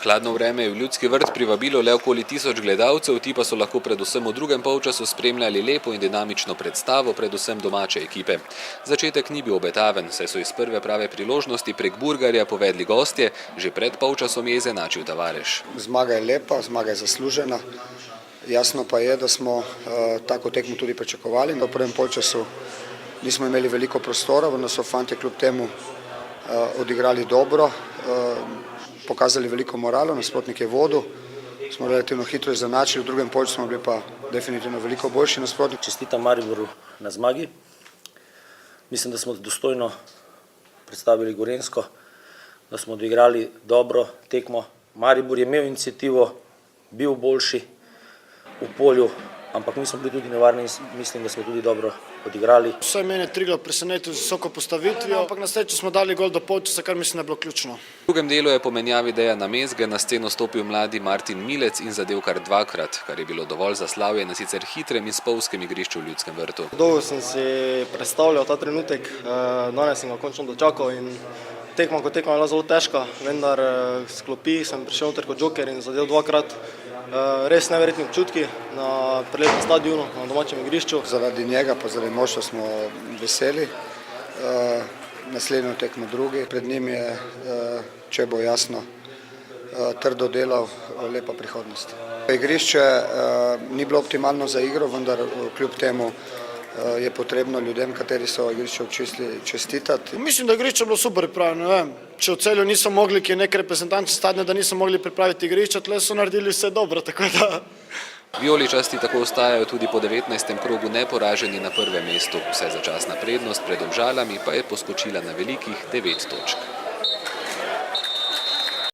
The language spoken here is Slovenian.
Hladno vreme je v Ljudski vrt privabilo le okoli 1000 gledalcev, ti pa so lahko predvsem v drugem polčasu spremljali lepo in dinamično predstavo, predvsem domače ekipe. Začetek ni bil obetaven, saj so iz prve prave priložnosti prek Burgarja povedli gostje, že pred polčasom je izenačil Tavares. Zmaga je lepa, zmaga je zaslužena. Jasno pa je, da smo tako tekmo tudi pričakovali. V prvem polčasu nismo imeli veliko prostora, vendar so fantje kljub temu odigrali dobro, pokazali veliko moralo, nasprotnik je vodil, smo relativno hitro izenačili, v drugem polčasu smo bili pa definitivno veliko boljši nasprotnik. Čestitam Mariboru na zmagi. Mislim, da smo dostojno predstavili Gorenjsko, da smo odigrali dobro tekmo. Maribor je imel iniciativo, bil boljši v polju, ampak mi smo bili tudi nevarni in mislim, da smo tudi dobro odigrali. Vsaj mene Triglav presenetil z visoko postavitvijo, ampak na srečo smo dali gol do polčasa, kar mislim, da je bilo ključno. V drugem delu je po menjavi Dejana Mezge na sceno stopil mladi Martin Milec in zadel kar dvakrat, kar je bilo dovolj za slavje na sicer hitrem in spolzkem igrišču v Ljudskem vrtu. Dolgo sem si predstavljal ta trenutek, danes sem ga končno dočakal in tekma kot tekma je bila zelo težka, vendar s klopi sem prišel noter kot džoker in zadel dvakrat. Res neverjetni občutki na prelepem stadionu, na domačem igrišču. Zaradi njega pa zaradi moštva smo veseli. Naslednjo tekmo drugi. Pred njim je, če bo jasno, trdo delal, lepa prihodnost. Igrišče ni bilo optimalno za igro, vendar kljub temu je potrebno ljudem, kateri so igrišče očistili, čestitati. Mislim, da igrišče je bilo super pripravljeno. Če v Celju niso mogli, ki je nek reprezentanci stadne, da niso mogli pripraviti igrišča, tle so naredili vse dobro, tako da. Vijoličasti tako ostajajo tudi po 19. krogu neporaženi na prvem mestu. Vse začasna prednost pred Domžalami pa je poskočila na velikih 9 točk.